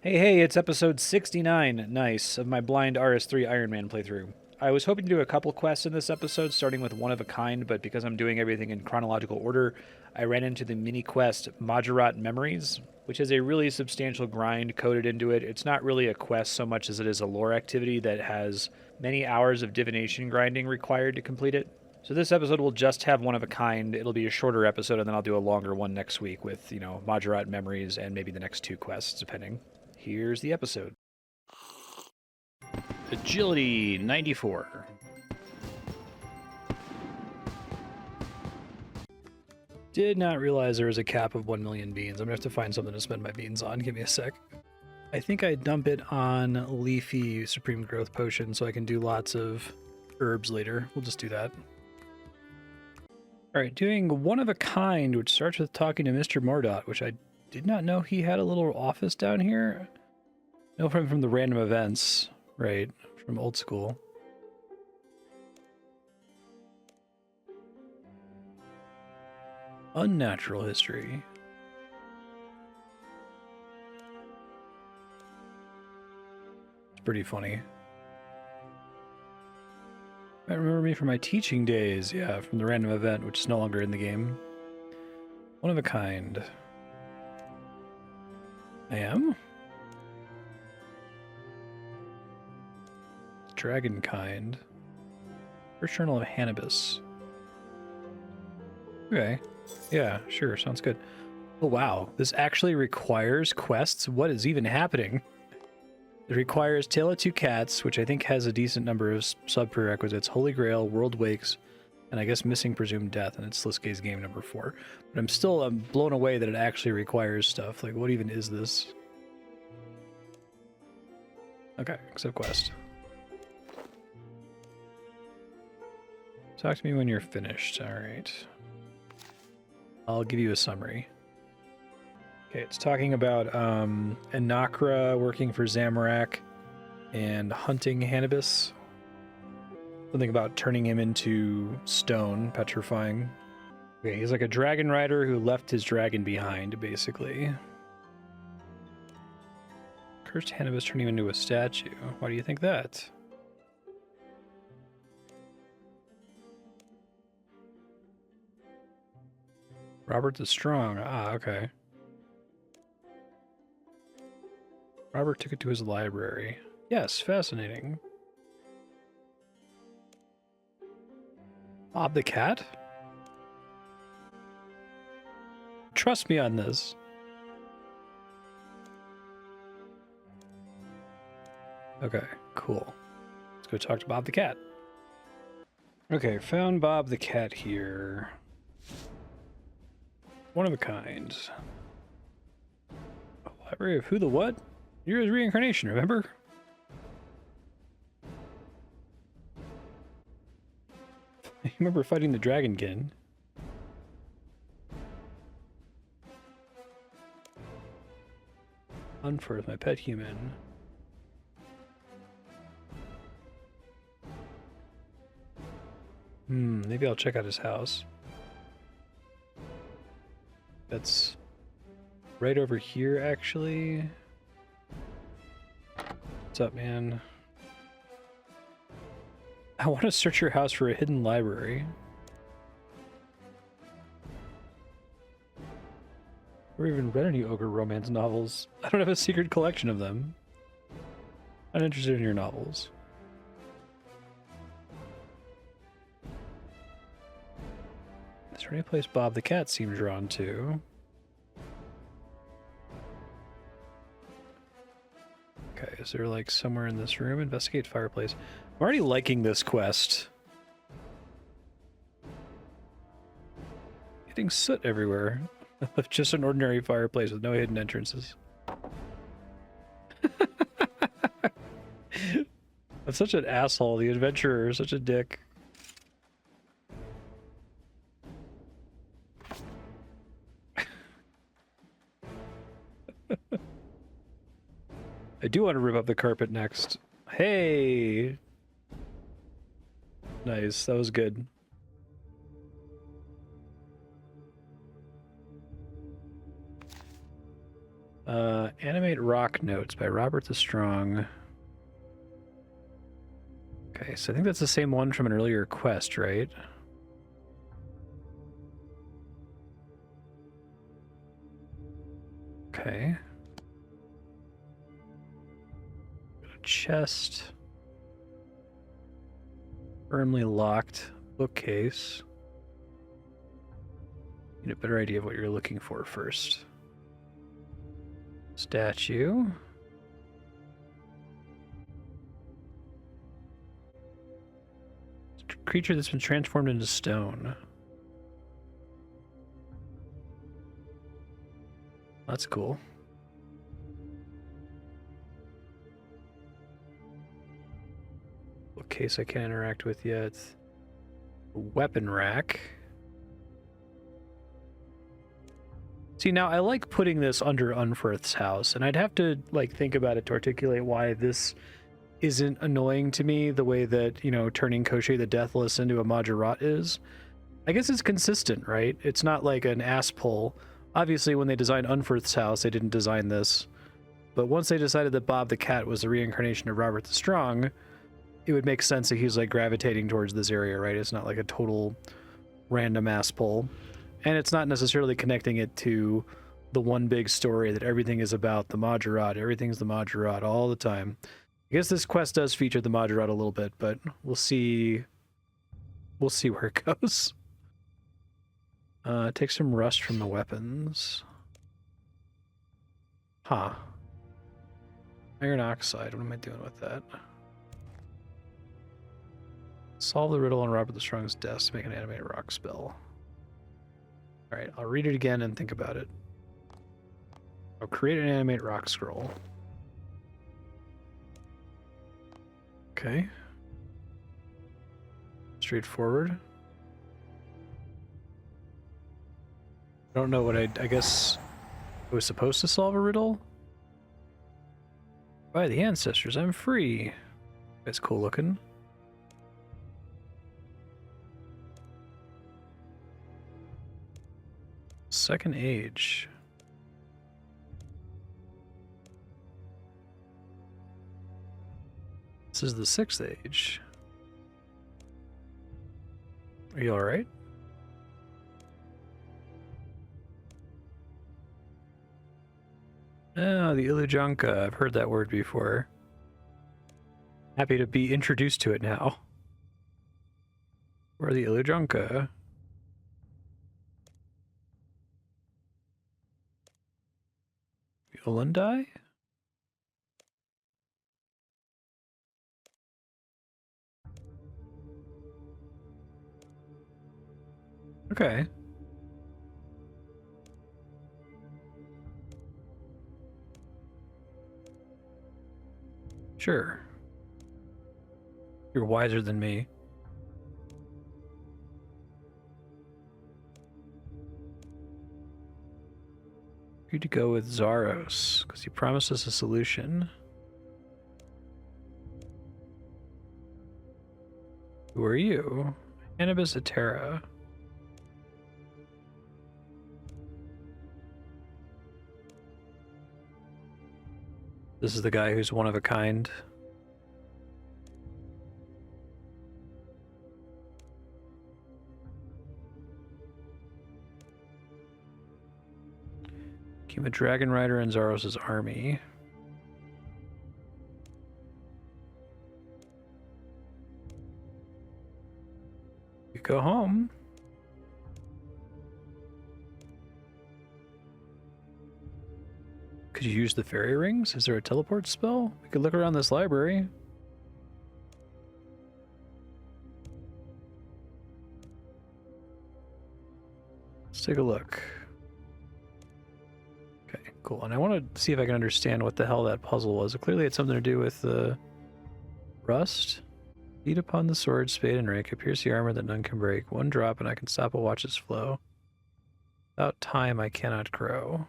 Hey, it's episode 69, nice, of my blind RS3 Ironman playthrough. I was hoping to do a couple quests in this episode, starting with one of a kind, but because I'm doing everything in chronological order, I ran into the mini quest Majorat Memories, which has a really substantial grind coded into it. It's not really a quest so much as it is a lore activity that has many hours of divination grinding required to complete it. So this episode will just have one of a kind. It'll be a shorter episode, and then I'll do a longer one next week with, Majorat Memories and maybe the next two quests, depending. Here's the episode. Agility 94. Did not realize there was a cap of 1 million beans. I'm gonna have to find something to spend my beans on. Give me a sec. I think I dump it on Leafy Supreme Growth Potion so I can do lots of herbs later. We'll just do that. Alright, doing one of a kind, which starts with talking to Mr. Mordot, which I did not know he had a little office down here. I know from the random events, right? From old school. Unnatural history. It's pretty funny. I remember me from my teaching days, yeah, from the random event, which is no longer in the game. One of a kind. I am? Dragonkind. First Journal of Hannibus. Okay. Yeah, sure, sounds good. Oh wow, this actually requires quests? What is even happening? It requires Tale of Two Cats, which I think has a decent number of sub-prerequisites. Holy Grail, World Wakes, and I guess Missing Presumed Death, and it's Sliske's game number 4. But I'm blown away that it actually requires stuff. Like, what even is this? Okay, accept quest. Talk to me when you're finished. Alright. I'll give you a summary. Okay, it's talking about Anakra working for Zamorak and hunting Hannibus. Something about turning him into stone, petrifying. Okay, he's like a dragon rider who left his dragon behind, basically. Cursed Hannibus turning him into a statue. Why do you think that? Robert the Strong. Ah, okay. Robert took it to his library. Yes, fascinating. Bob the Cat? Trust me on this. Okay, cool. Let's go talk to Bob the Cat. Okay, found Bob the Cat here. One of a kind. Library of Who the What? You're his reincarnation, remember? You remember fighting the Dragonkin. Unforth, my pet human. Maybe I'll check out his house. That's right over here, actually. What's up, man? I want to search your house for a hidden library. I've never even read any ogre romance novels. I don't have a secret collection of them. I'm not interested in your novels. Is there any place Bob the Cat seemed drawn to? Okay, is there like somewhere in this room? Investigate fireplace. I'm already liking this quest. Getting soot everywhere. Just an ordinary fireplace with no hidden entrances. I'm such an asshole. The adventurer is such a dick. I do want to rip up the carpet next. Hey! Nice, that was good. Animate Rock Notes by Robert the Strong. Okay, so I think that's the same one from an earlier quest, right? Okay. Chest. Firmly locked bookcase. Need a better idea of what you're looking for first. Statue. Creature that's been transformed into stone. That's cool. Bookcase I can't interact with yet. Weapon rack. See, now I like putting this under Unferth's house, and I'd have to like think about it to articulate why this isn't annoying to me the way that, you know, turning Koschei the Deathless into a Majorat is. I guess it's consistent, right? It's not like an ass pull. Obviously, when they designed Unferth's house, they didn't design this. But once they decided that Bob the Cat was the reincarnation of Robert the Strong, it would make sense that he's like gravitating towards this area, right? It's not like a total random ass pull. And it's not necessarily connecting it to the one big story that everything is about the Majorat. Everything's the Majorat all the time. I guess this quest does feature the Majorat a little bit, but we'll see. We'll see where it goes. Take some rust from the weapons. Huh. Iron oxide. What am I doing with that? Solve the riddle on Robert the Strong's desk to make an animated rock spell. Alright, I'll read it again and think about it. I'll create an animate rock scroll. Okay. Straightforward. I don't know what I guess I was supposed to solve a riddle? By the ancestors, I'm free. That's cool looking. Second age. This is the sixth age. Are you alright? Oh, the Ilujanka. I've heard that word before. Happy to be introduced to it now. Where are the Ilujanka? Ulandai? Okay. Sure. You're wiser than me. Agreed to go with Zaros, because he promised us a solution. Who are you? Anubis Atera. This is the guy who's one of a kind. Became a dragon rider in Zaros' army. You go home. Could you use the fairy rings? Is there a teleport spell? We could look around this library. Let's take a look. Okay, cool. And I want to see if I can understand what the hell that puzzle was. Clearly it's something to do with the rust. Beat upon the sword, spade, and rake. Pierce the armor that none can break. One drop and I can stop and watch its flow. Without time I cannot grow.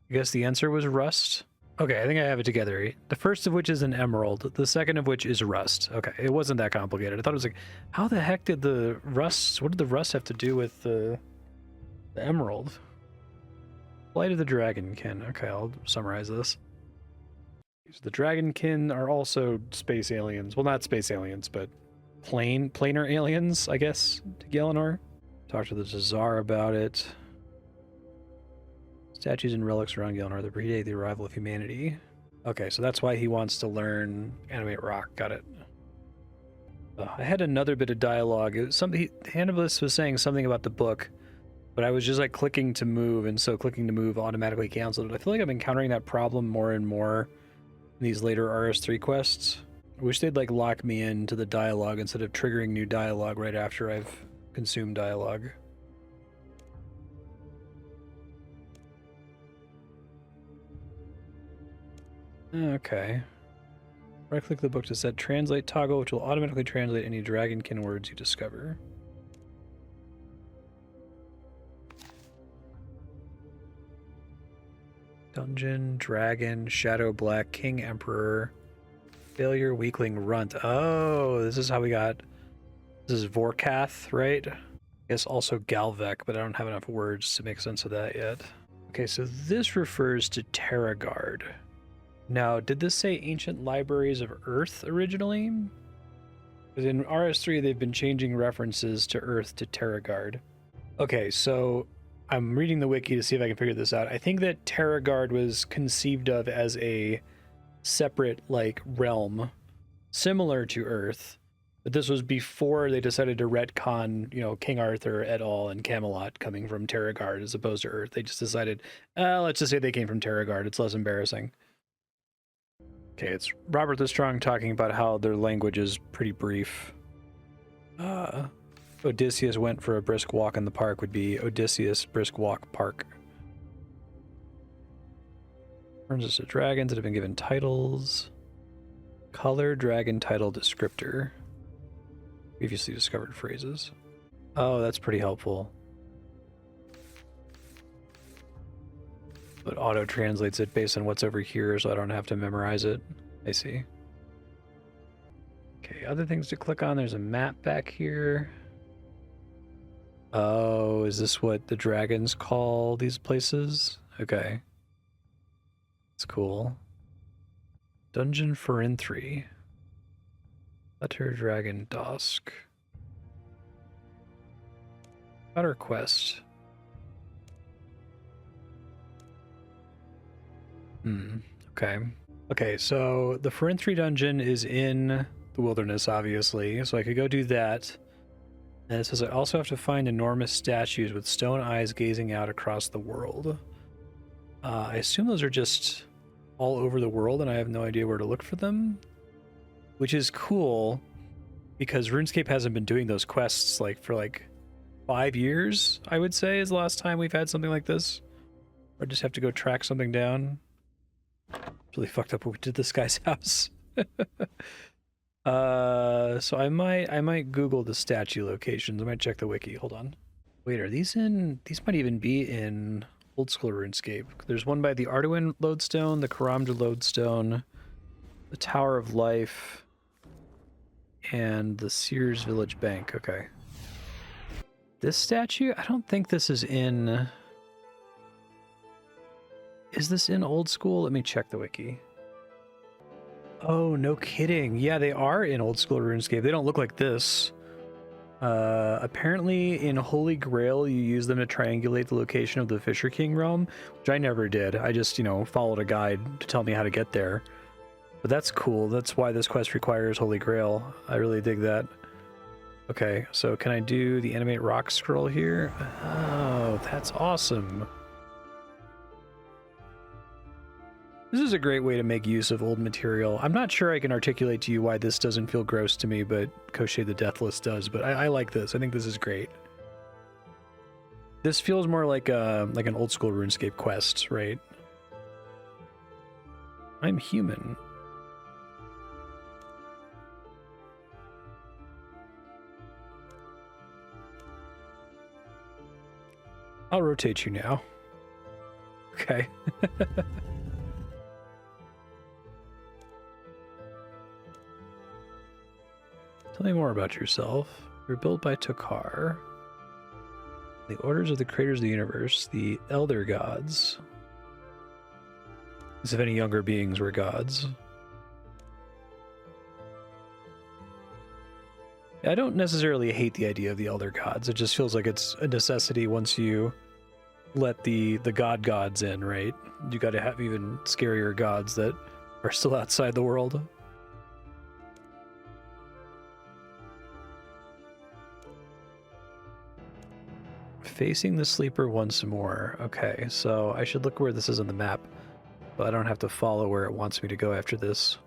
I guess the answer was rust. Okay, I think I have it together. The first of which is an emerald. The second of which is rust. Okay, it wasn't that complicated. I thought it was like, how the heck did the rust, what did the rust have to do with the emerald? Flight of the Dragonkin. Okay, I'll summarize this. So the Dragonkin are also space aliens. Well, not space aliens, but planar aliens, I guess, to Galenor. Talk to the Czar about it. Statues and relics around Galenor that predate the arrival of humanity. Okay, so that's why he wants to learn Animate Rock. Got it. I had another bit of dialogue. It was something, Hannibal was saying something about the book, but I was just like clicking to move, and so clicking to move automatically canceled it. I feel like I'm encountering that problem more and more in these later RS3 quests. I wish they'd like lock me into the dialogue instead of triggering new dialogue right after I've consumed dialogue. Okay. Right-click the book to set translate toggle, which will automatically translate any Dragonkin words you discover. Dungeon, Dragon, Shadow Black, King, Emperor, Failure, Weakling, Runt. Oh, this is how we got... This is Vorkath, right? I guess also Galvek, but I don't have enough words to make sense of that yet. Okay, so this refers to Terragard. Now, did this say Ancient Libraries of Earth originally? Because in RS3, they've been changing references to Earth to Terragard. Okay, so I'm reading the wiki to see if I can figure this out. I think that Terragard was conceived of as a separate, like, realm, similar to Earth. But this was before they decided to retcon, you know, King Arthur et al. And Camelot coming from Terragard as opposed to Earth. They just decided, let's just say they came from Terragard. It's less embarrassing. Okay, it's Robert the Strong talking about how their language is pretty brief. Odysseus went for a brisk walk in the park would be Odysseus Brisk Walk Park. Turns us to dragons that have been given titles. Color, dragon, title, descriptor. Previously discovered phrases. Oh, that's pretty helpful. But auto translates it based on what's over here, so I don't have to memorize it. I see. Okay, other things to click on. There's a map back here. Oh, is this what the dragons call these places? Okay. That's cool. Dungeon Forinthry. Letter Dragon Dosk. Outer Quest. Okay. Okay, so the Forinthry dungeon is in the wilderness, obviously, so I could go do that. And it says I also have to find enormous statues with stone eyes gazing out across the world. I assume those are just all over the world, and I have no idea where to look for them. Which is cool, because RuneScape hasn't been doing those quests like for like 5 years, I would say, is the last time we've had something like this. Or just have to go track something down. Really fucked up what we did this guy's house. So I might Google the statue locations. I might check the wiki. Hold on. Wait, are these in? These might even be in old school RuneScape. There's one by the Arduin lodestone, the Karamja lodestone, the Tower of Life, and the Sears Village Bank. Okay. This statue? I don't think this is in... Is this in old school? Let me check the wiki. Oh, no kidding. Yeah, they are in old school RuneScape. They don't look like this. Apparently in Holy Grail, you use them to triangulate the location of the Fisher King realm, which I never did. I just, you know, followed a guide to tell me how to get there. But that's cool. That's why this quest requires Holy Grail. I really dig that. Okay, so can I do the Animate Rock scroll here? Oh, that's awesome. This is a great way to make use of old material. I'm not sure I can articulate to you why this doesn't feel gross to me, but Koshé the Deathless does. But I like this. I think this is great. This feels more like an old school RuneScape quest, right? I'm human. I'll rotate you now. Okay. Tell me more about yourself. You're built by Tokar. The orders of the creators of the universe, the elder gods. As if any younger beings were gods. I don't necessarily hate the idea of the elder gods. It just feels like it's a necessity once you let the gods in, right? You got to have even scarier gods that are still outside the world. Facing the sleeper once more. Okay, so I should look where this is on the map, but I don't have to follow where it wants me to go after this.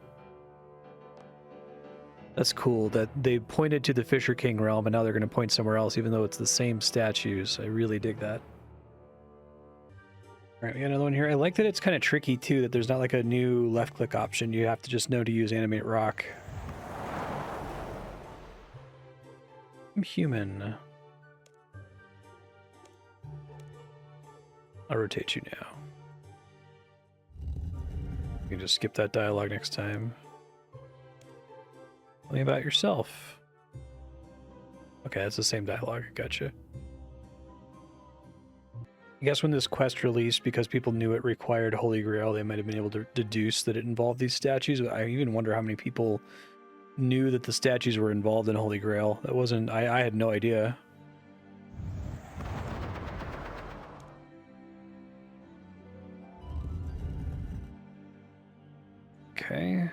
That's cool that they pointed to the Fisher King realm, and now they're going to point somewhere else, even though it's the same statues. I really dig that. All right, we got another one here. I like that it's kind of tricky, too, that there's not like a new left-click option. You have to just know to use Animate Rock. I'm human. I'll rotate you now. You can just skip that dialogue next time. Tell me about yourself. Okay, that's the same dialogue. Gotcha. I guess when this quest released, because people knew it required Holy Grail, they might have been able to deduce that it involved these statues. I even wonder how many people knew that the statues were involved in Holy Grail. That wasn't... I had no idea. Okay.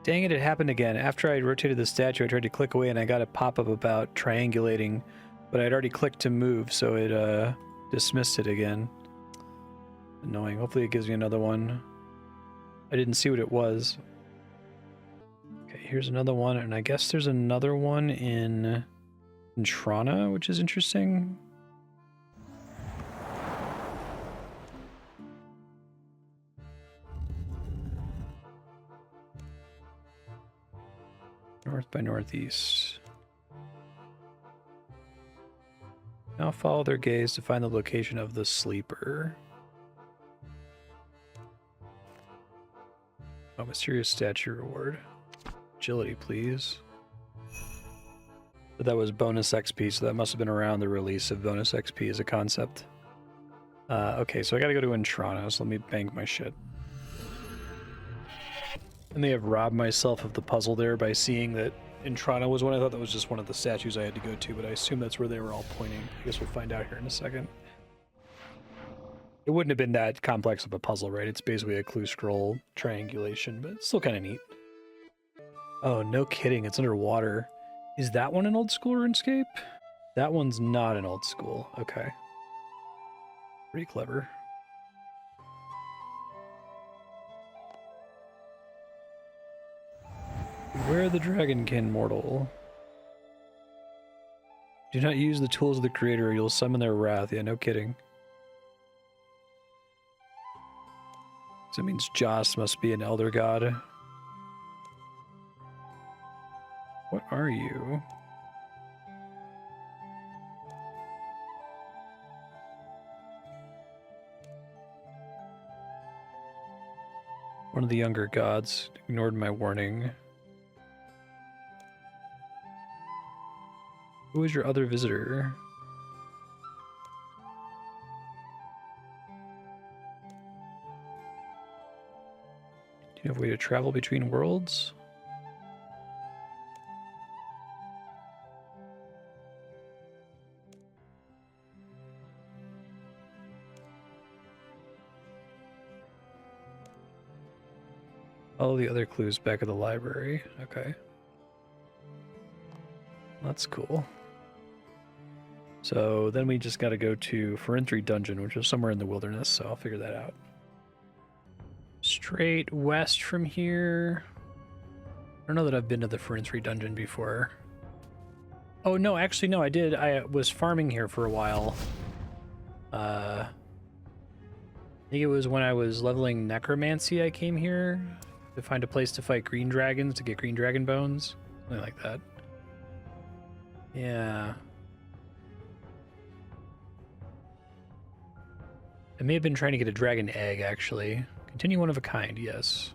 Dang it, it happened again. After I rotated the statue, I tried to click away and I got a pop-up about triangulating, but I'd already clicked to move, so it dismissed it again. Annoying. Hopefully it gives me another one. I didn't see what it was. Okay, here's another one, and I guess there's another one in Trana, which is interesting. North by northeast. Now follow their gaze to find the location of the sleeper. Oh, mysterious statue reward. Agility, please. But that was bonus XP, so that must have been around the release of bonus XP as a concept. Okay, so I gotta go to Intrana, so let me bank my shit. I may have robbed myself of the puzzle there by seeing that Intrana was one. I thought that was just one of the statues I had to go to, but I assume that's where they were all pointing. I guess we'll find out here in a second. It wouldn't have been that complex of a puzzle, right? It's basically a clue scroll triangulation, but it's still kind of neat. Oh, no kidding. It's underwater. Is that one an old school RuneScape? That one's not an old school. Okay. Pretty clever. Beware the dragonkin mortal. Do not use the tools of the creator or you'll summon their wrath. Yeah, no kidding. So it means Joss must be an elder god. What are you? One of the younger gods ignored my warning. Who is your other visitor? Do you have a way to travel between worlds? Follow the other clues back at the library. Okay. That's cool. So then we just got to go to Ferentry Dungeon, which is somewhere in the wilderness, so I'll figure that out. Straight west from here. I don't know that I've been to the Ferentry Dungeon before. Oh, no, actually, no, I did. I was farming here for a while. I think it was when I was leveling Necromancy I came here to find a place to fight green dragons, to get green dragon bones. Something like that. Yeah. I may have been trying to get a dragon egg, actually. Continue one of a kind, yes.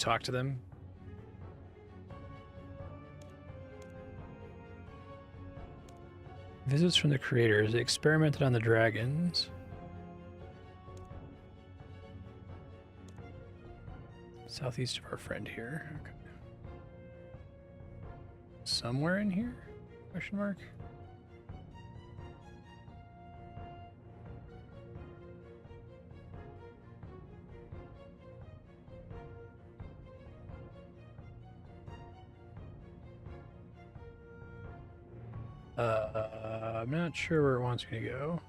talk to them. Visits from the creators. They experimented on the dragons. Southeast of our friend here. Okay. Somewhere in here? Question mark. I'm not sure where it wants me to go.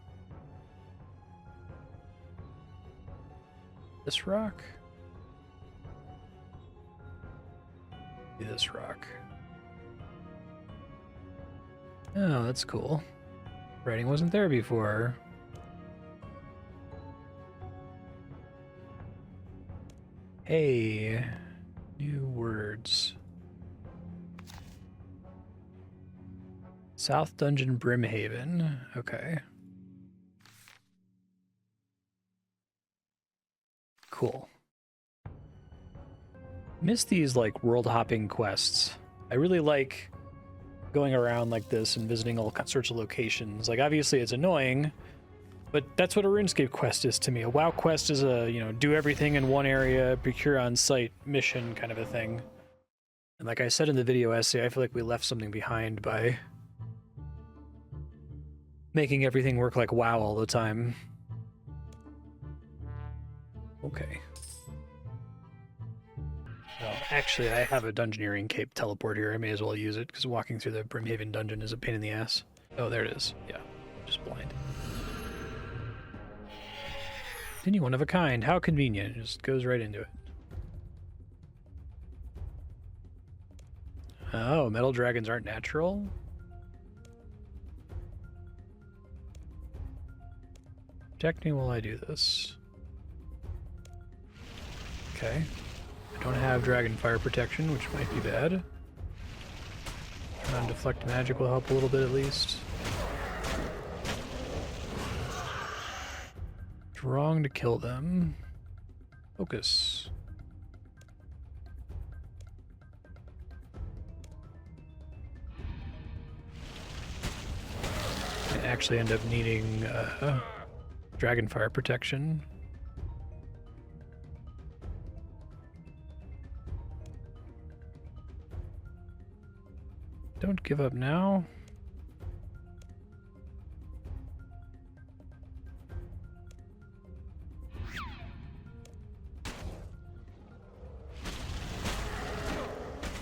This rock? This rock. Oh, that's cool. Writing wasn't there before. Hey, new words. South Dungeon Brimhaven. Okay. Cool. Miss these like world hopping quests. I really like going around like this and visiting all sorts of locations. Like obviously it's annoying, but that's what a RuneScape quest is to me. A WoW quest is a, you know, do everything in one area, procure on site mission kind of a thing. And like I said in the video essay, I feel like we left something behind by making everything work like WoW all the time. Okay. Well, actually, I have a Dungeoneering Cape teleport here. I may as well use it, because walking through the Brimhaven dungeon is a pain in the ass. Oh, there it is. Yeah, just blind. Continue one of a kind. How convenient. It just goes right into it. Oh, metal dragons aren't natural? Protect me while I do this. Okay. I don't have dragon fire protection, which might be bad. Non-deflect magic will help a little bit at least. It's wrong to kill them. Focus. I actually end up needing dragon fire protection. Don't give up now.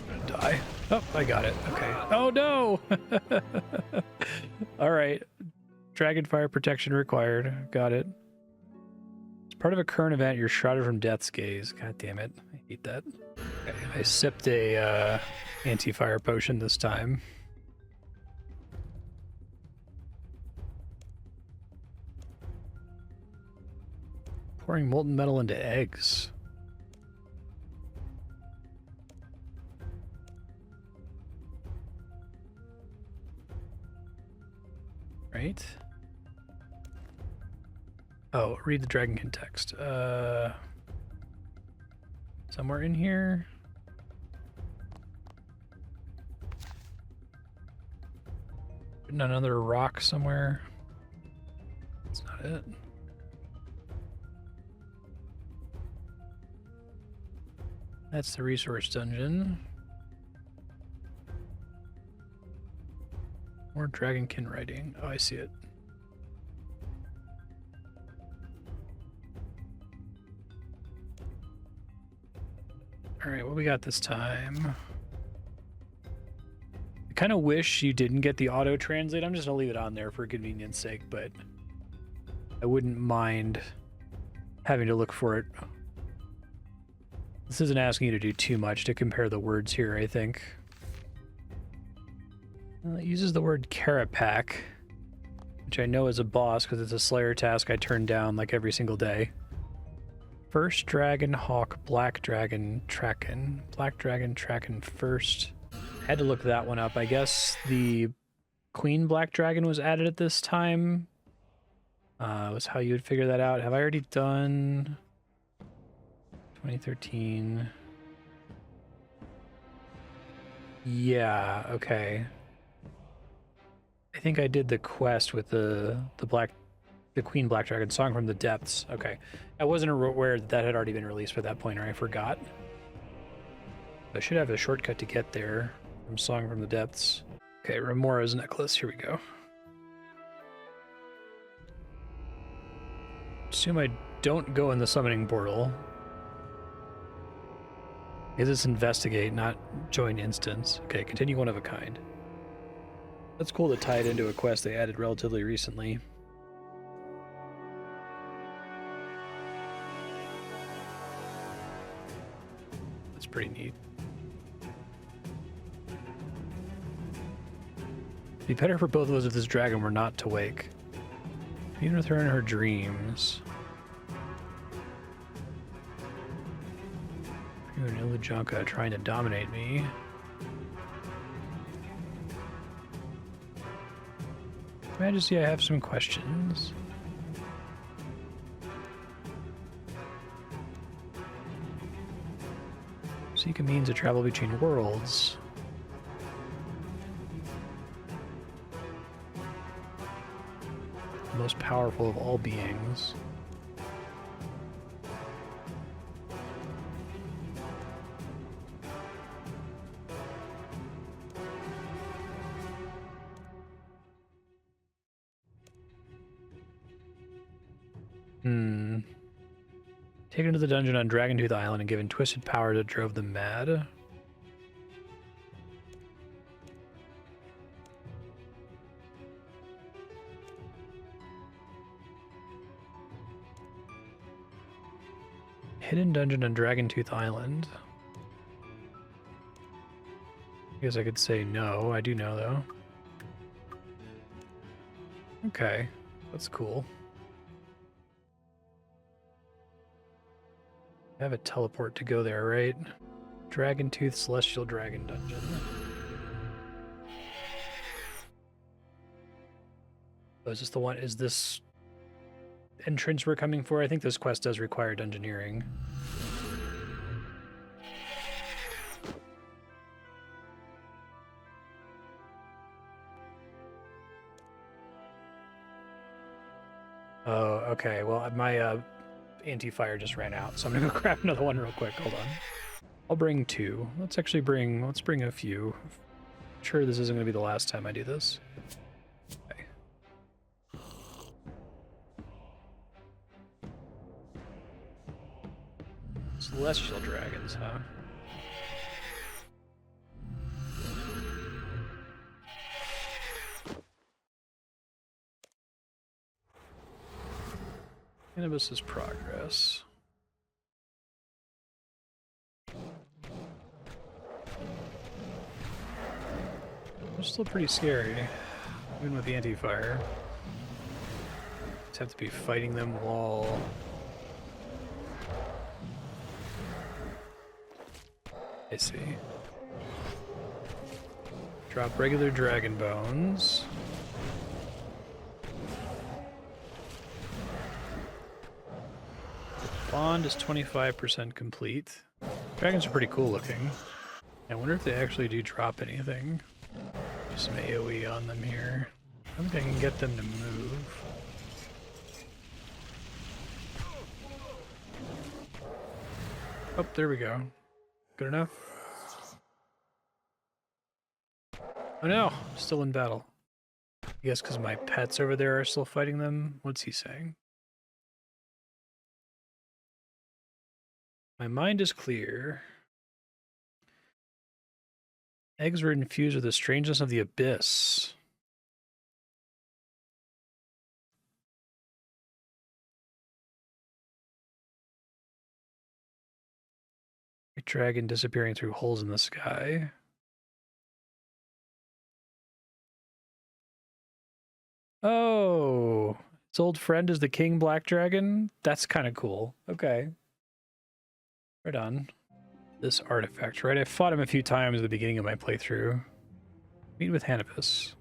I'm gonna die. Oh, I got it. Okay. Oh no! Alright. Dragon fire protection required. Got it. As part of a current event, you're shrouded from death's gaze. God damn it. I hate that. Okay, I sipped a anti-fire potion this time. Pouring molten metal into eggs. Right? Oh, read the Dragonkin text. Somewhere in here. Another rock somewhere. That's not it. That's the resource dungeon. More Dragonkin writing. Oh, I see it. Alright, what we got this time? I kind of wish you didn't get the auto-translate. I'm just going to leave it on there for convenience sake, but I wouldn't mind having to look for it. This isn't asking you to do too much to compare the words here, I think. Well, it uses the word Carapac, which I know is a boss because it's a Slayer task I turn down like every single day. First Dragon, Hawk, Black Dragon, Traken. Black Dragon, Traken first. Had to look that one up. I guess the Queen Black Dragon was added at this time. Was how you would figure that out. Have I already done 2013? Yeah, okay. I think I did the quest with the Queen Black Dragon Song from the Depths. Okay. I wasn't aware that that had already been released by that point, or I forgot. I should have a shortcut to get there from Song from the Depths. Okay, Remora's necklace. Here we go. Assume I don't go in the summoning portal. Because it's investigate, not join instance. Okay, continue one of a kind. That's cool to tie it into a quest they added relatively recently. That's pretty neat. It'd be better for both of us if this dragon were not to wake. Even with her in her dreams. You're an Ilujanka trying to dominate me. Majesty, I have some questions. Seek a means to travel between worlds. The most powerful of all beings. Taken to the dungeon on Dragontooth Island and given twisted power that drove them mad. Hidden dungeon on Dragontooth Island. I guess I could say no. I do know, though. Okay. That's cool. I have a teleport to go there, right? Dragontooth Celestial Dragon Dungeon. Oh, is this the one? Is this entrance we're coming for? I think this quest does require dungeoneering. Oh, okay. Well, my anti-fire just ran out, so I'm gonna go grab another one real quick. Hold on. I'll bring two. Let's bring a few. I'm sure this isn't gonna be the last time I do this. Okay. Celestial dragons, huh? Cannabis's progress. They're still pretty scary, even with the anti-fire. Just have to be fighting them while... I see. Drop regular dragon bones. Bond is 25% complete. Dragons are pretty cool looking. I wonder if they actually do drop anything. Do some AoE on them here. I think I can get them to move. Oh, there we go. Good enough? Oh no, still in battle. I guess because my pets over there are still fighting them? What's he saying? My mind is clear. Eggs were infused with the strangeness of the abyss. A dragon disappearing through holes in the sky. Oh, its old friend is the King Black Dragon? That's kind of cool. Okay. Right on. This artifact, right? I fought him a few times at the beginning of my playthrough. Meet with Hannibus.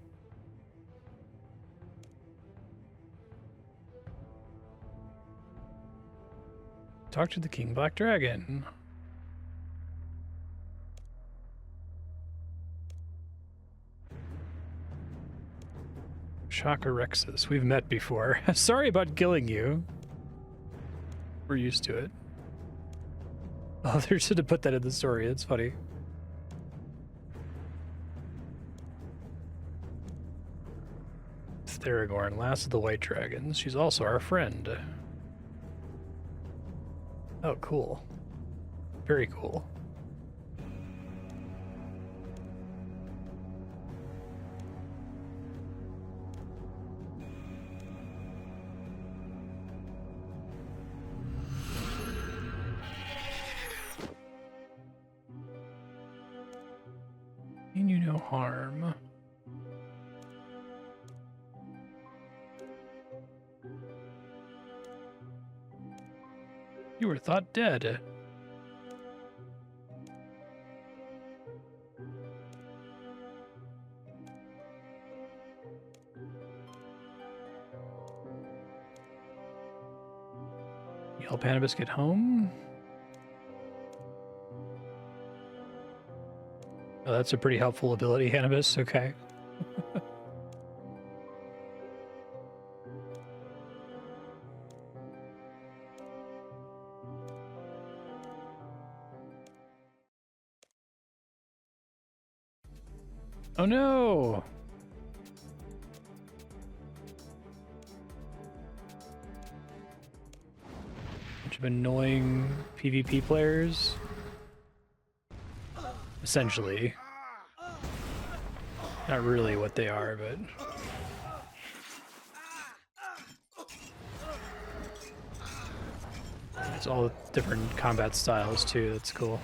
Talk to the King Black Dragon. Chakarexus. We've met before. Sorry about killing you. We're used to it. Oh, they should have put that in the story. It's funny. Theragorn, last of the White Dragons. She's also our friend. Oh, cool. Very cool. Mean you no harm. You were thought dead. You help Hannibus get home? Oh, that's a pretty helpful ability, Hannibus. Okay. Oh no! Bunch of annoying PvP players. Essentially. Not really what they are, but... It's all different combat styles too, that's cool.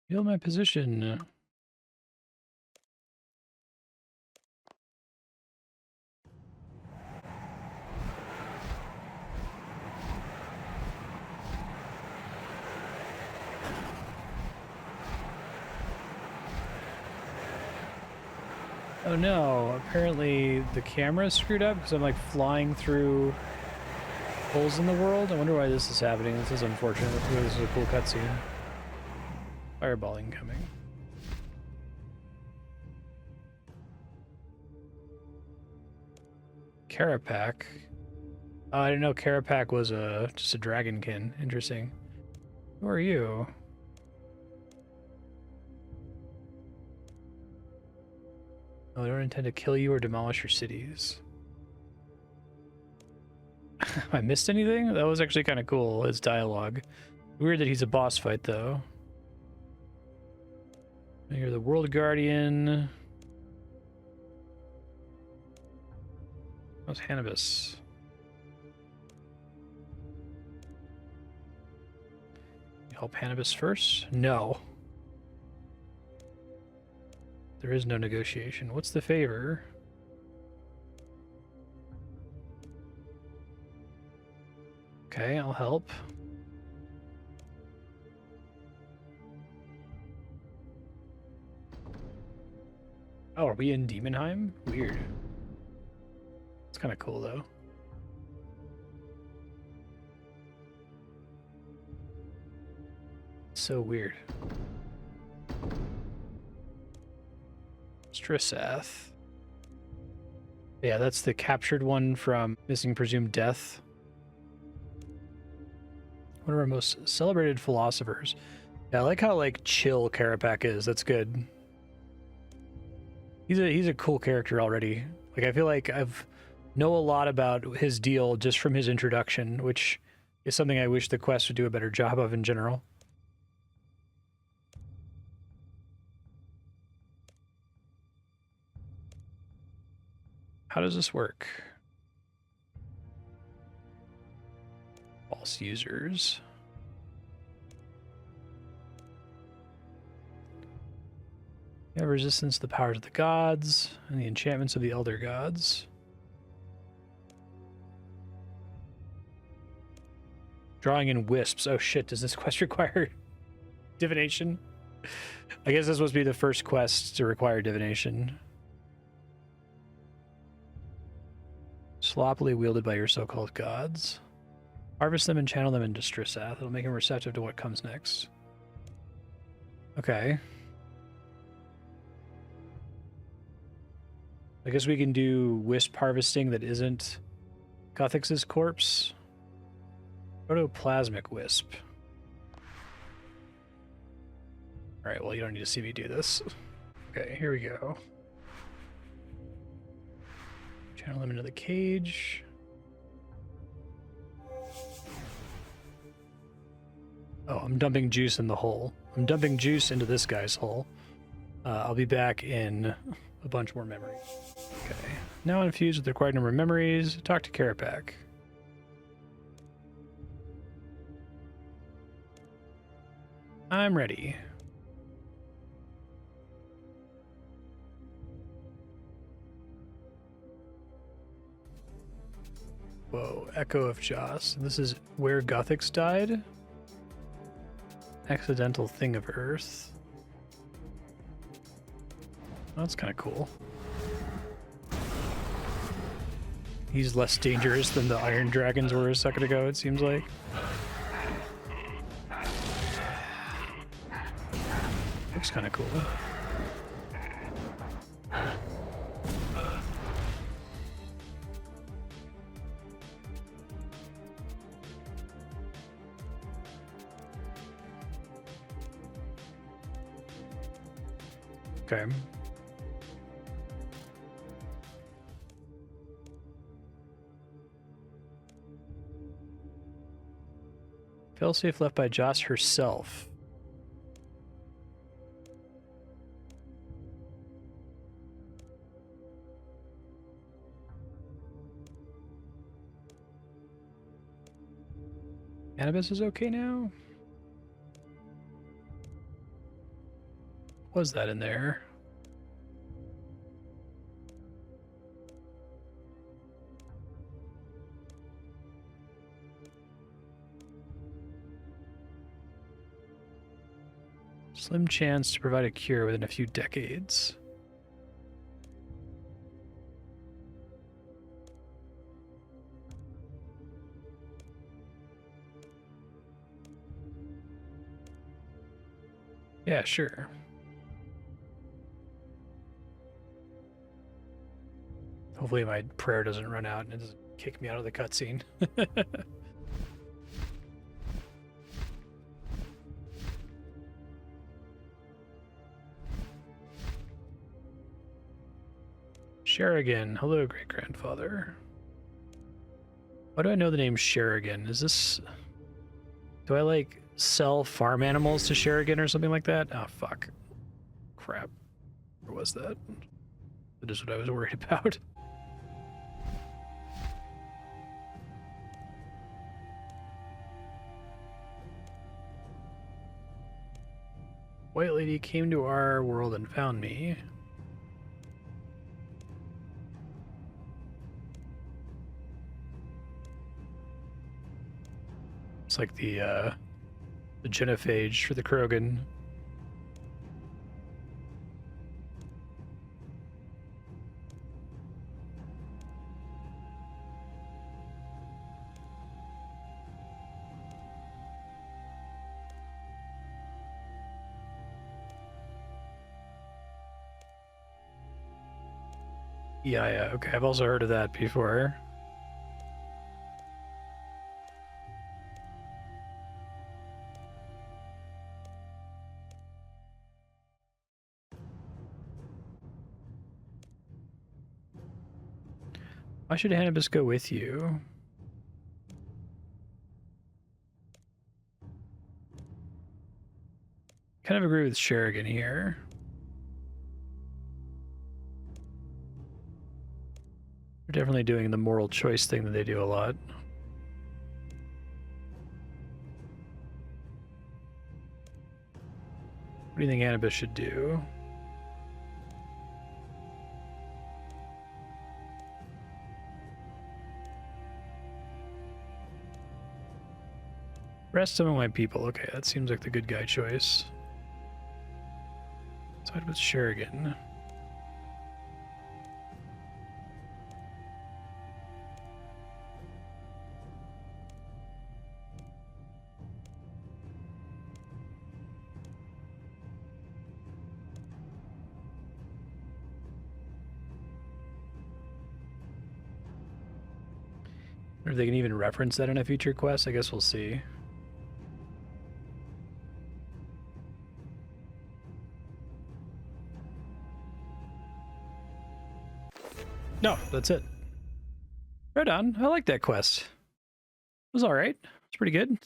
Feel my position. Oh no, apparently the camera's screwed up because I'm like flying through holes in the world. I wonder why this is happening. This is unfortunate. This is a cool cutscene. Fireball incoming. Carapac. Oh, I didn't know Carapac was just a dragonkin. Interesting. Who are you? Oh, I don't intend to kill you or demolish your cities. I missed anything? That was actually kind of cool, his dialogue. Weird that he's a boss fight, though. You're the World Guardian. How's Hannibus? You help Hannibus first? No. There is no negotiation. What's the favor? Okay, I'll help. Oh, are we in Demonheim? Weird. It's kind of cool, though. So weird. Strissath. Yeah, that's the captured one from Missing Presumed Death. One of our most celebrated philosophers. Yeah, I like how like chill Carapac is. That's good. He's a cool character already. Like I feel like I've know a lot about his deal just from his introduction, which is something I wish the quest would do a better job of in general. How does this work? False users. You have resistance to the powers of the gods and the enchantments of the elder gods. Drawing in wisps. Oh shit, does this quest require divination? I guess this must be the first quest to require divination. Sloppily wielded by your so-called gods. Harvest them and channel them into Strissath. It'll make him receptive to what comes next. Okay. I guess we can do wisp harvesting that isn't Guthix's corpse. Protoplasmic wisp. Alright, well, you don't need to see me do this. Okay, here we go. Channel them into the cage. Oh, I'm dumping juice in the hole. I'm dumping juice into this guy's hole. I'll be back in a bunch more memories. Okay. Now infused with the required number of memories. Talk to Karapak. I'm ready. Whoa, Echo of Joss. This is where Guthix died? Accidental thing of Earth. Oh, that's kind of cool. He's less dangerous than the Iron Dragons were a second ago, it seems like. Looks kind of cool. Okay. Failsafe left by Joss herself. Annabis is okay now? Was that in there? Slim chance to provide a cure within a few decades. Yeah, sure. Hopefully my prayer doesn't run out and it doesn't kick me out of the cutscene. Sherigan. Hello, great-grandfather. Why do I know the name Sherigan? Is this... Do I, like, sell farm animals to Sherigan or something like that? Oh, fuck. Crap. Where was that? That is what I was worried about. White lady came to our world and found me. It's like the genophage for the Krogan. Yeah, okay, I've also heard of that before. Why should Hannibus go with you? Kind of agree with Sherigan here. They're definitely doing the moral choice thing that they do a lot. What do you think Hannibus should do? Rest some of my people. Okay, that seems like the good guy choice. Side with Sherigan. Or if they can even reference that in a future quest, I guess we'll see. No, that's it. Right on. I like that quest. It was alright. It's pretty good.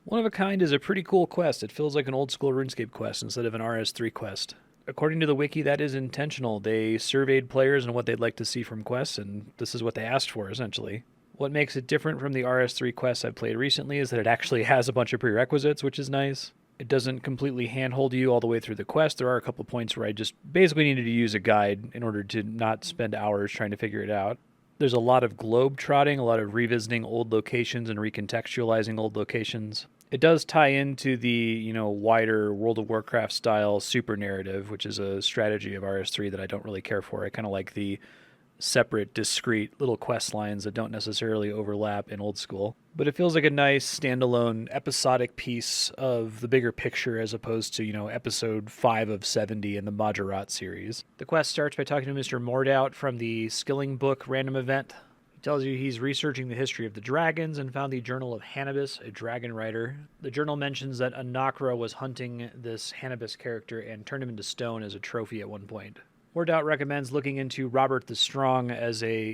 One of a Kind is a pretty cool quest. It feels like an old school RuneScape quest instead of an RS3 quest. According to the wiki, that is intentional. They surveyed players on what they'd like to see from quests, and this is what they asked for, essentially. What makes it different from the RS3 quests I've played recently is that it actually has a bunch of prerequisites, which is nice. It doesn't completely handhold you all the way through the quest. There are a couple points where I just basically needed to use a guide in order to not spend hours trying to figure it out. There's a lot of globe trotting, a lot of revisiting old locations and recontextualizing old locations. It does tie into the, wider World of Warcraft style super narrative, which is a strategy of RS3 that I don't really care for. I kind of like the separate, discrete little quest lines that don't necessarily overlap in old school. But it feels like a nice standalone episodic piece of the bigger picture as opposed to, episode 5 of 70 in the Majorat series. The quest starts by talking to Mr. Mordout from the Skilling Book random event. He tells you he's researching the history of the dragons and found the Journal of Hannibus, a dragon rider. The journal mentions that Anakra was hunting this Hannibus character and turned him into stone as a trophy at one point. Mordout recommends looking into Robert the Strong as a,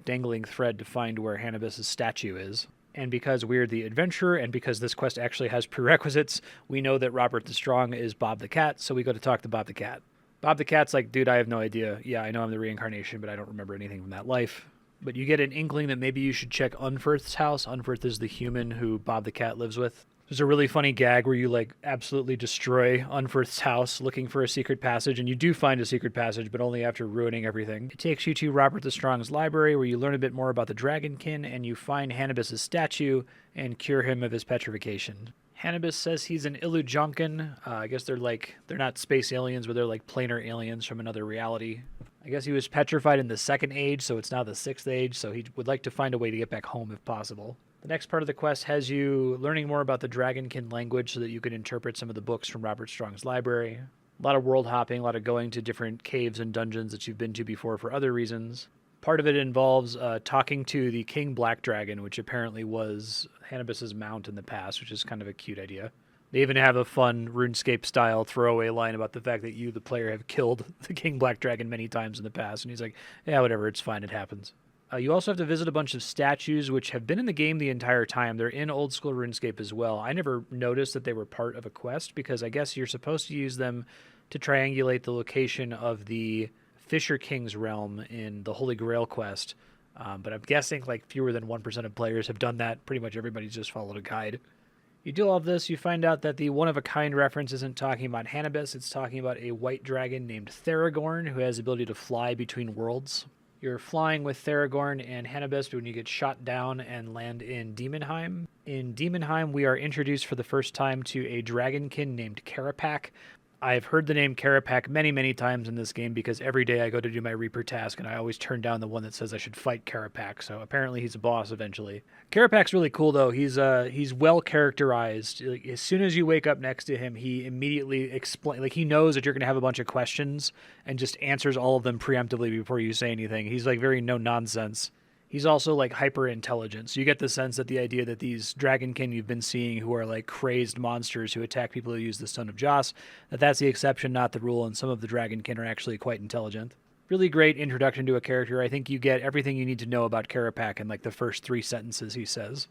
dangling thread to find where Hannibus' statue is. And because we're the adventurer, and because this quest actually has prerequisites, we know that Robert the Strong is Bob the Cat, so we go to talk to Bob the Cat. Bob the Cat's like, dude, I have no idea. Yeah, I know I'm the reincarnation, but I don't remember anything from that life. But you get an inkling that maybe you should check Unferth's house. Unferth is the human who Bob the Cat lives with. There's a really funny gag where you absolutely destroy Unferth's house looking for a secret passage, and you do find a secret passage, but only after ruining everything. It takes you to Robert the Strong's library, where you learn a bit more about the Dragonkin, and you find Hannibus' statue and cure him of his petrification. Hannibus says he's an Illujonkin. I guess they're not space aliens, but they're planar aliens from another reality. I guess he was petrified in the Second Age, so it's now the Sixth Age, so he would like to find a way to get back home if possible. The next part of the quest has you learning more about the Dragonkin language so that you can interpret some of the books from Robert Strong's library. A lot of world hopping, a lot of going to different caves and dungeons that you've been to before for other reasons. Part of it involves talking to the King Black Dragon, which apparently was Hannibus' mount in the past, which is kind of a cute idea. They even have a fun RuneScape-style throwaway line about the fact that you, the player, have killed the King Black Dragon many times in the past. And he's like, yeah, whatever, it's fine, it happens. You also have to visit a bunch of statues, which have been in the game the entire time. They're in old school RuneScape as well. I never noticed that they were part of a quest, because I guess you're supposed to use them to triangulate the location of the Fisher King's realm in the Holy Grail quest. But I'm guessing fewer than 1% of players have done that. Pretty much everybody's just followed a guide. You do all of this, you find out that the one-of-a-kind reference isn't talking about Hannibus, it's talking about a white dragon named Theragorn who has the ability to fly between worlds. You're flying with Theragorn and Hannibus when you get shot down and land in Demonheim. In Demonheim, we are introduced for the first time to a dragonkin named Karapak. I've heard the name Karapak many, many times in this game because every day I go to do my Reaper task and I always turn down the one that says I should fight Karapak, so apparently he's a boss eventually. Karapak's really cool though. He's well characterized. As soon as you wake up next to him, he immediately he knows that you're going to have a bunch of questions and just answers all of them preemptively before you say anything. He's very no nonsense. He's also hyper intelligent. So you get the sense that the idea that these dragonkin you've been seeing who are crazed monsters who attack people who use the Stone of Joss, that's the exception, not the rule, and some of the dragonkin are actually quite intelligent. Really great introduction to a character. I think you get everything you need to know about Karapak in the first 3 sentences he says.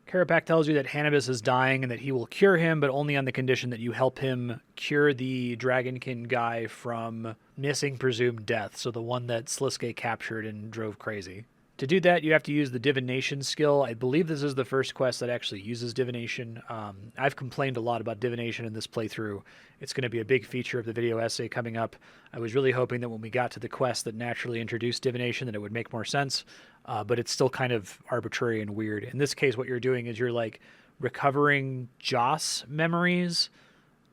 Karapak tells you that Hannibus is dying and that he will cure him, but only on the condition that you help him cure the dragonkin guy from missing presumed death, so the one that Sliske captured and drove crazy. To do that, you have to use the divination skill. I believe this is the first quest that actually uses divination. I've complained a lot about divination in this playthrough. It's going to be a big feature of the video essay coming up. I was really hoping that when we got to the quest that naturally introduced divination, that it would make more sense, but it's still kind of arbitrary and weird. In this case, what you're doing is you're recovering Joss memories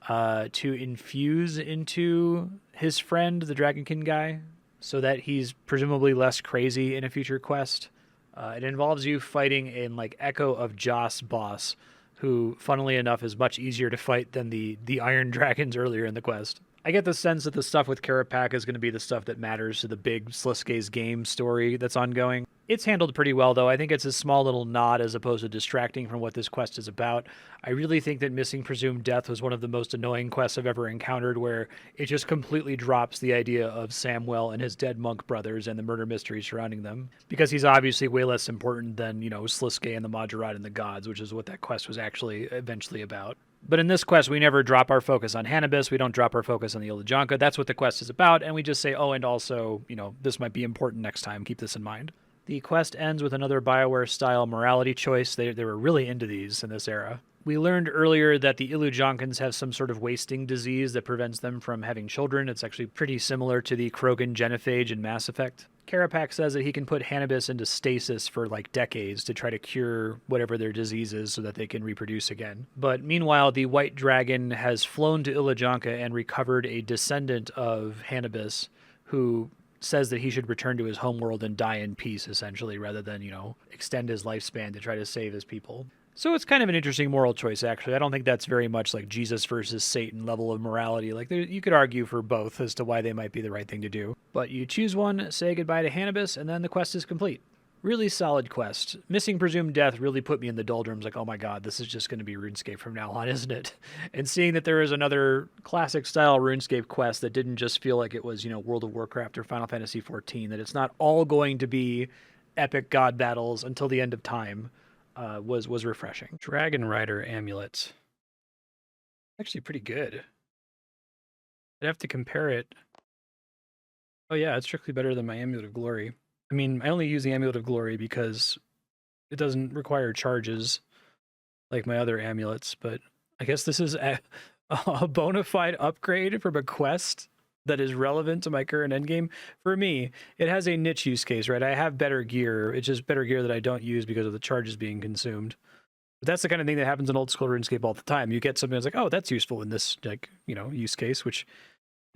to infuse into his friend, the Dragonkin guy, so that he's presumably less crazy in a future quest. It involves you fighting an Echo of Joss boss, who, funnily enough, is much easier to fight than the Iron Dragons earlier in the quest. I get the sense that the stuff with Karapak is going to be the stuff that matters to the big Sliske's game story that's ongoing. It's handled pretty well, though. I think it's a small little nod as opposed to distracting from what this quest is about. I really think that Missing Presumed Death was one of the most annoying quests I've ever encountered, where it just completely drops the idea of Samwell and his dead monk brothers and the murder mystery surrounding them, because he's obviously way less important than, Sliske and the Majorat and the gods, which is what that quest was actually eventually about. But in this quest, we never drop our focus on Hannibus. We don't drop our focus on the Ilajanka. That's what the quest is about, and we just say, oh, and also, this might be important next time. Keep this in mind. The quest ends with another BioWare-style morality choice. They were really into these in this era. We learned earlier that the Ilujankans have some sort of wasting disease that prevents them from having children. It's actually pretty similar to the Krogan genophage in Mass Effect. Carapax says that he can put Hannibus into stasis for decades to try to cure whatever their disease is so that they can reproduce again. But meanwhile, the White Dragon has flown to Ilajanka and recovered a descendant of Hannibus who says that he should return to his homeworld and die in peace, essentially, rather than, extend his lifespan to try to save his people. So it's kind of an interesting moral choice, actually. I don't think that's very much like Jesus versus Satan level of morality. You could argue for both as to why they might be the right thing to do. But you choose one, say goodbye to Hannibus, and then the quest is complete. Really solid quest. Missing Presumed Death really put me in the doldrums, oh my god, this is just going to be RuneScape from now on, isn't it? And seeing that there is another classic-style RuneScape quest that didn't just feel like it was, World of Warcraft or Final Fantasy XIV, that it's not all going to be epic god battles until the end of time, was refreshing. Dragon Rider Amulet. Actually pretty good. I'd have to compare it. Oh yeah, it's strictly better than my Amulet of Glory. I mean, I only use the Amulet of Glory because it doesn't require charges like my other amulets, but I guess this is a bona fide upgrade from a quest that is relevant to my current endgame. For me, it has a niche use case, right? I have better gear. It's just better gear that I don't use because of the charges being consumed. But that's the kind of thing that happens in old school RuneScape all the time. You get something that's oh, that's useful in this, use case, which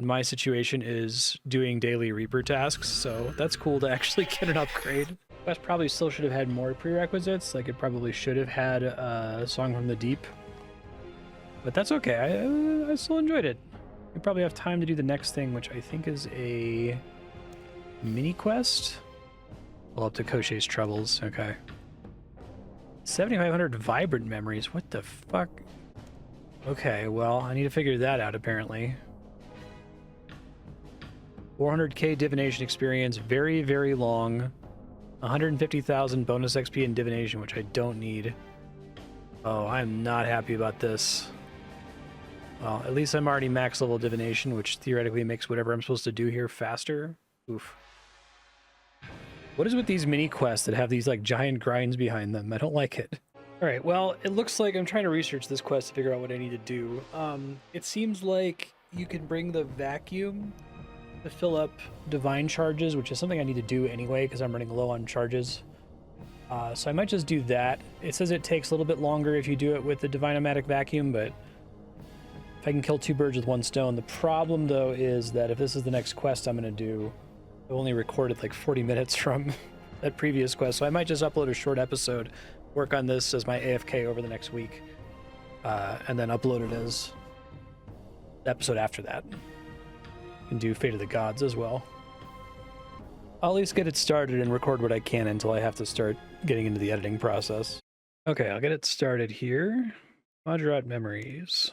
in my situation is doing daily Reaper tasks, so that's cool to actually get an upgrade. Quest probably still should have had more prerequisites, it probably should have had a Song from the Deep. But that's okay, I still enjoyed it. We probably have time to do the next thing, which I think is a mini quest. Well, up to Koshei's Troubles, okay. 7,500 vibrant memories, what the fuck? Okay, well, I need to figure that out apparently. 400k divination experience, very, very long. 150,000 bonus XP in divination, which I don't need. Oh, I'm not happy about this. Well, at least I'm already max level divination, which theoretically makes whatever I'm supposed to do here faster. Oof. What is with these mini quests that have these giant grinds behind them? I don't like it. All right, well, it looks like I'm trying to research this quest to figure out what I need to do. It seems like you can bring the vacuum to fill up divine charges, which is something I need to do anyway because I'm running low on charges. So I might just do that. It says it takes a little bit longer if you do it with the Divine-O-Matic Vacuum, but if I can kill two birds with one stone. The problem, though, is that if this is the next quest I'm going to do, I only recorded 40 minutes from that previous quest, so I might just upload a short episode, work on this as my AFK over the next week, and then upload it as the episode after that. And do Fate of the Gods as well. I'll at least get it started and record what I can until I have to start getting into the editing process. Okay, I'll get it started here. Majorat Memories.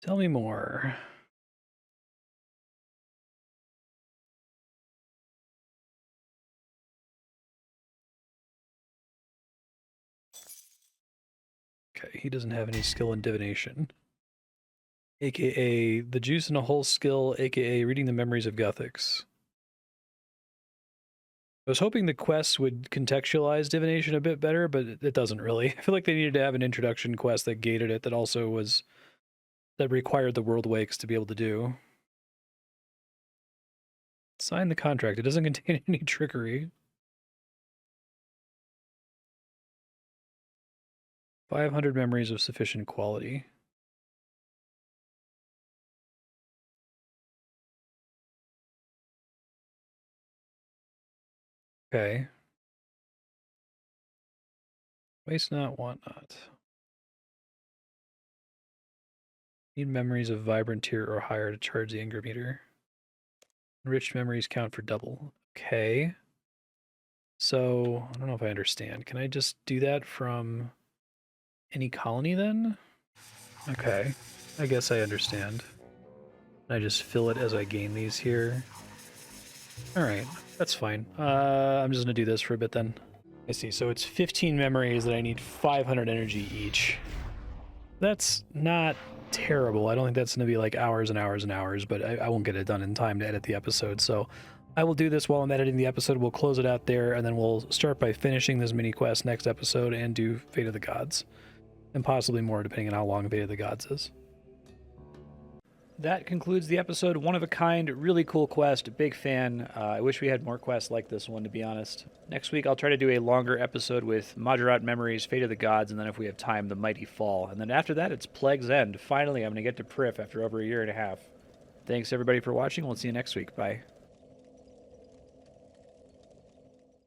Tell me more. Okay, he doesn't have any skill in divination. AKA the juice in a whole skill, AKA reading the memories of Gothics. I was hoping the quests would contextualize divination a bit better, but it doesn't really. I feel like they needed to have an introduction quest that gated it, that also was, that required the world wakes to be able to do. Sign the contract. It doesn't contain any trickery. 500 memories of sufficient quality. Okay. Waste not, want not. Need memories of vibrant tier or higher to charge the anger meter. Enriched memories count for double. Okay. So, I don't know if I understand. Can I just do that from any colony then? Okay. I guess I understand. I just fill it as I gain these here. Alright, that's fine. I'm just gonna do this for a bit then. I see, so it's 15 memories that I need 500 energy each. That's not terrible. I don't think that's gonna be like hours and hours and hours, but I won't get it done in time to edit the episode, so I will do this while I'm editing the episode. We'll close it out there, and then we'll start by finishing this mini quest next episode and do Fate of the Gods. And possibly more, depending on how long Fate of the Gods is. That concludes the episode. One of a kind, really cool quest. Big fan. I wish we had more quests like this one, to be honest. Next week, I'll try to do a longer episode with Majorat Memories, Fate of the Gods, and then if we have time, The Mighty Fall. And then after that, it's Plague's End. Finally, I'm going to get to Prif after over a year and a half. Thanks, everybody, for watching. We'll see you next week. Bye.